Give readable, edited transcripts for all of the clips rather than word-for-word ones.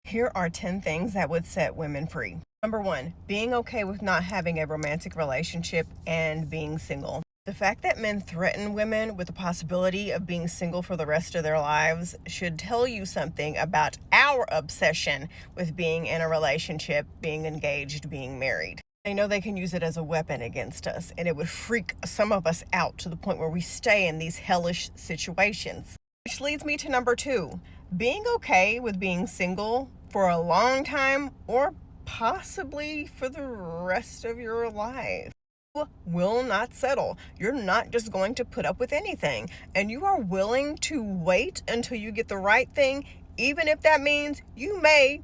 Here are 10 things that would set women free. Number 1, being okay with not having a romantic relationship and being single. The fact that men threaten women with the possibility of being single for the rest of their lives should tell you something about our obsession with being in a relationship, being engaged, being married. They know they can use it as a weapon against us, and it would freak some of us out to the point where we stay in these hellish situations. Which leads me to number 2, being okay with being single for a long time or possibly for the rest of your life. You will not settle. You're not just going to put up with anything, and you are willing to wait until you get the right thing, even if that means you may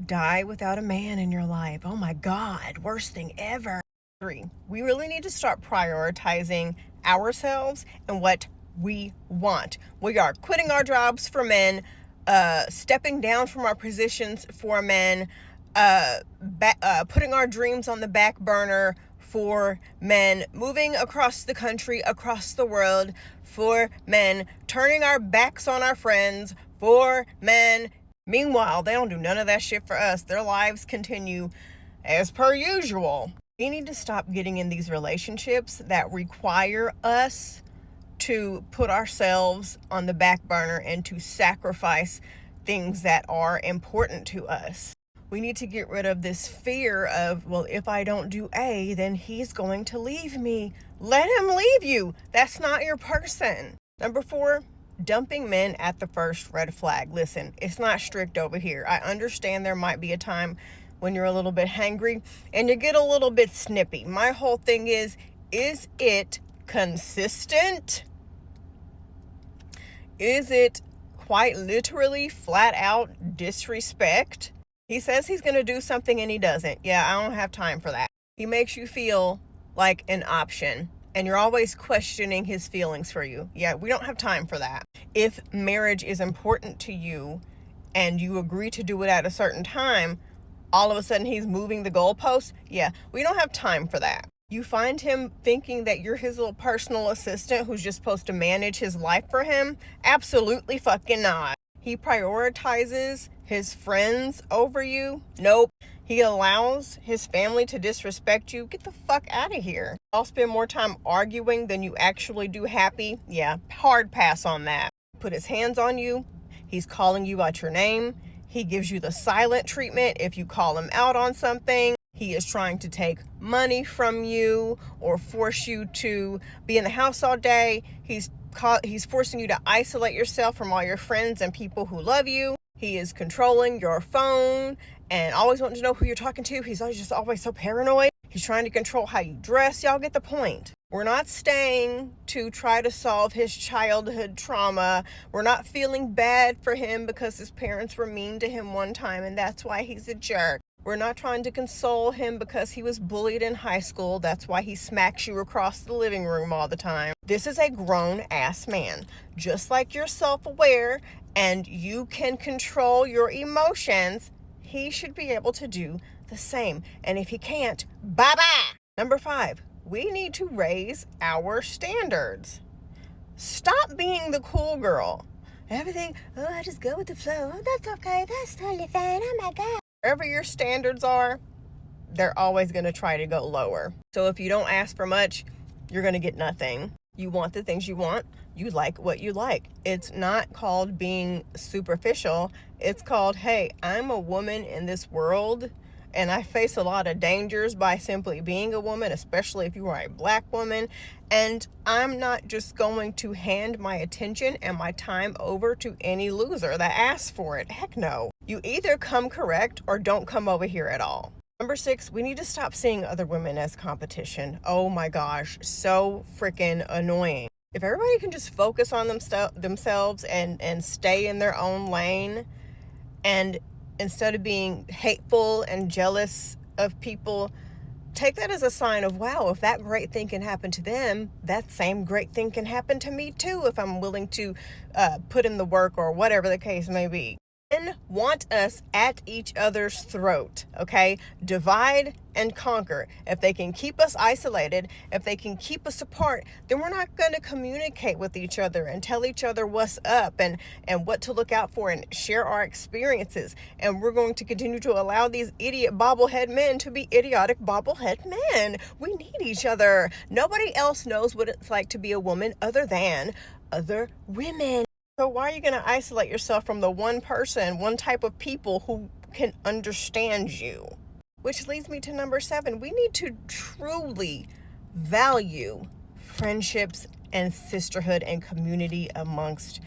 die without a man in your life. Oh my God, worst thing ever. 3, we really need to start prioritizing ourselves and what we want. We are quitting our jobs for men, stepping down from our positions for men, putting our dreams on the back burner for men, moving across the country, across the world for men, turning our backs on our friends for men. Meanwhile, they don't do none of that shit for us. Their lives continue as per usual. We need to stop getting in these relationships that require us to put ourselves on the back burner and to sacrifice things that are important to us. We need to get rid of this fear of, well, if I don't do A, then he's going to leave me. Let him leave you. That's not your person. Number 4, dumping men at the first red flag. Listen, it's not strict over here. I understand there might be a time when you're a little bit hangry and you get a little bit snippy. My whole thing is it consistent? Is it quite literally flat out disrespect? He says he's going to do something and he doesn't. Yeah, I don't have time for that. He makes you feel like an option and you're always questioning his feelings for you. Yeah, we don't have time for that. If marriage is important to you and you agree to do it at a certain time, all of a sudden he's moving the goalposts. Yeah, we don't have time for that. You find him thinking that you're his little personal assistant who's just supposed to manage his life for him? Absolutely fucking not. He prioritizes his friends over you? Nope. He allows his family to disrespect you? Get the fuck out of here. I'll spend more time arguing than you actually do happy? Yeah, hard pass on that. Put his hands on you. He's calling you out your name. He gives you the silent treatment if you call him out on something. He is trying to take money from you or force you to be in the house all day. He's forcing you to isolate yourself from all your friends and people who love you. He is controlling your phone and always wanting to know who you're talking to. He's always so paranoid. He's trying to control how you dress. Y'all get the point. We're not staying to try to solve his childhood trauma. We're not feeling bad for him because his parents were mean to him one time and that's why he's a jerk. We're not trying to console him because he was bullied in high school. That's why he smacks you across the living room all the time. This is a grown-ass man. Just like you're self-aware and you can control your emotions, he should be able to do the same. And if he can't, bye-bye. Number 5, we need to raise our standards. Stop being the cool girl. Everything, I just go with the flow. Oh, that's okay. That's totally fine. Oh my God. Wherever your standards are, they're always going to try to go lower. So if you don't ask for much, you're going to get nothing. You want the things you want. You like what you like. It's not called being superficial. It's called, hey, I'm a woman in this world and I face a lot of dangers by simply being a woman, especially if you are a black woman. And I'm not just going to hand my attention and my time over to any loser that asks for it. Heck no. You either come correct or don't come over here at all. Number 6, we need to stop seeing other women as competition. Oh my gosh, so freaking annoying. If everybody can just focus on themselves and stay in their own lane, and instead of being hateful and jealous of people, take that as a sign of, wow, if that great thing can happen to them, that same great thing can happen to me too if I'm willing to put in the work or whatever the case may be. Men want us at each other's throat, okay? Divide and conquer. If they can keep us isolated, if they can keep us apart, then we're not going to communicate with each other and tell each other what's up and what to look out for and share our experiences. And we're going to continue to allow these idiot bobblehead men to be idiotic bobblehead men. We need each other. Nobody else knows what it's like to be a woman other than other women. So why are you going to isolate yourself from the one person, one type of people who can understand you? Which leads me to number 7. We need to truly value friendships and sisterhood and community amongst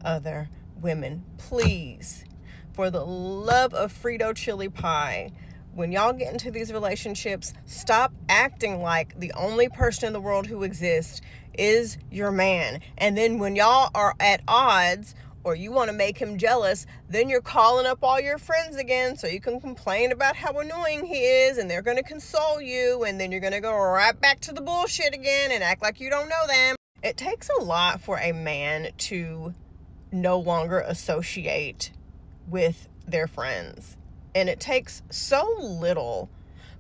other women. Please, for the love of Frito chili pie, when y'all get into these relationships, stop acting like the only person in the world who exists is your man. And then when y'all are at odds or you want to make him jealous, then you're calling up all your friends again so you can complain about how annoying he is, and they're going to console you, and then you're going to go right back to the bullshit again and act like you don't know them. It takes a lot for a man to no longer associate with their friends. And it takes so little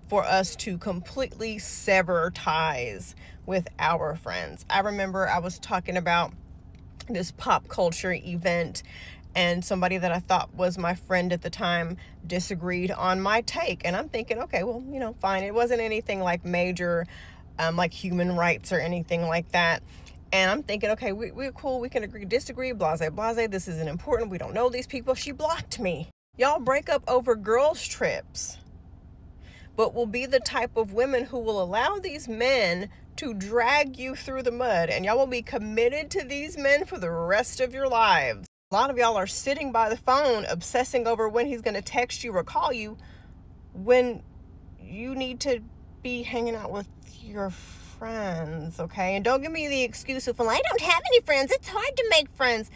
for us to completely sever ties with our friends. I remember I was talking about this pop culture event, and somebody that I thought was my friend at the time disagreed on my take. And I'm thinking, okay, well, fine. It wasn't anything like major, like human rights or anything like that. And I'm thinking, okay, we're cool. We can agree, disagree, blase, blase. This isn't important. We don't know these people. She blocked me. Y'all break up over girls' trips, but will be the type of women who will allow these men to drag you through the mud, and y'all will be committed to these men for the rest of your lives. A lot of y'all are sitting by the phone obsessing over when he's going to text you or call you when you need to be hanging out with your friends, okay? And don't give me the excuse of, well, I don't have any friends. It's hard to make friends.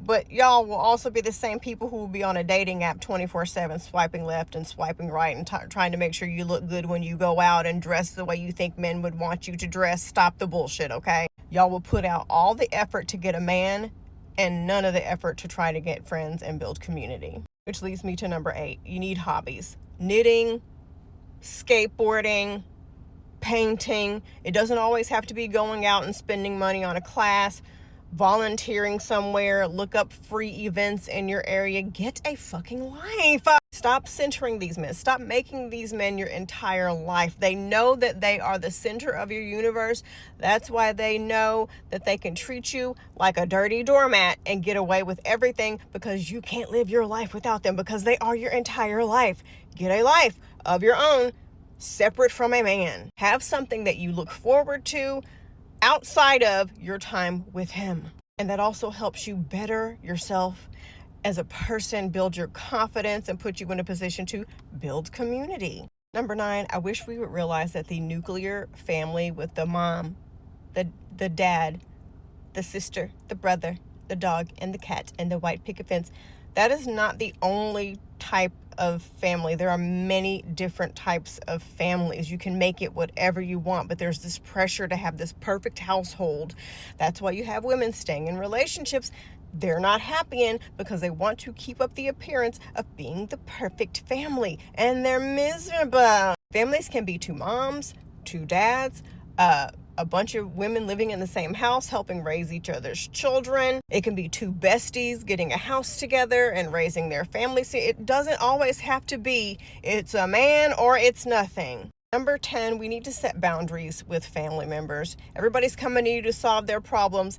But y'all will also be the same people who will be on a dating app 24/7, swiping left and swiping right and trying to make sure you look good when you go out and dress the way you think men would want you to dress. Stop the bullshit, okay? Y'all will put out all the effort to get a man and none of the effort to try to get friends and build community. Which leads me to number 8. You need hobbies. Knitting, skateboarding, painting. It doesn't always have to be going out and spending money on a class. Volunteering somewhere, look up free events in your area. Get a fucking life. Stop centering these men. Stop making these men your entire life. They know that they are the center of your universe. That's why they know that they can treat you like a dirty doormat and get away with everything, because you can't live your life without them, because they are your entire life. Get a life of your own, separate from a man. Have something that you look forward to outside of your time with him. And that also helps you better yourself as a person, build your confidence, and put you in a position to build community. Number 9, I wish we would realize that the nuclear family with the mom, the dad, the sister, the brother, the dog, and the cat, and the white picket fence, that is not the only type of family. There are many different types of families. You can make it whatever you want, but there's this pressure to have this perfect household. That's why you have women staying in relationships they're not happy in, because they want to keep up the appearance of being the perfect family, and they're miserable. Families can be 2 moms, 2 dads, a bunch of women living in the same house helping raise each other's children. It can be 2 besties getting a house together and raising their families. It doesn't always have to be it's a man or it's nothing. Number 10, we need to set boundaries with family members. Everybody's coming to you to solve their problems.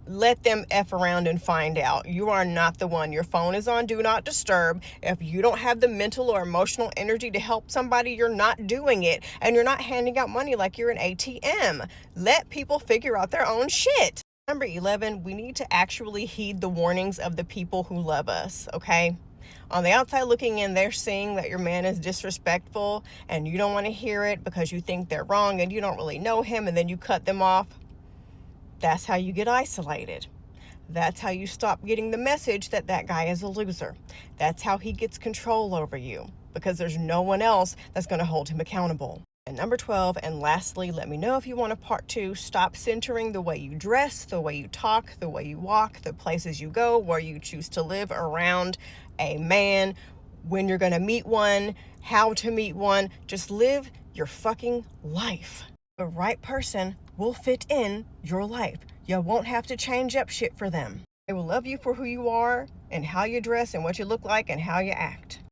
Let them F around and find out. You are not the one. Your phone is on do not disturb. If you don't have the mental or emotional energy to help somebody, you're not doing it. And you're not handing out money like you're an ATM. Let people figure out their own shit. Number 11, we need to actually heed the warnings of the people who love us, okay? On the outside looking in, they're seeing that your man is disrespectful and you don't want to hear it because you think they're wrong and you don't really know him, and then you cut them off. That's how you get isolated. That's how you stop getting the message that that guy is a loser. That's how he gets control over you, because there's no one else that's going to hold him accountable. And number 12, and lastly, let me know if you want a part 2. Stop centering the way you dress, the way you talk, the way you walk, the places you go, where you choose to live around a man, when you're going to meet one, how to meet one. Just live your fucking life. The right person will fit in your life. You won't have to change up shit for them. They will love you for who you are and how you dress and what you look like and how you act.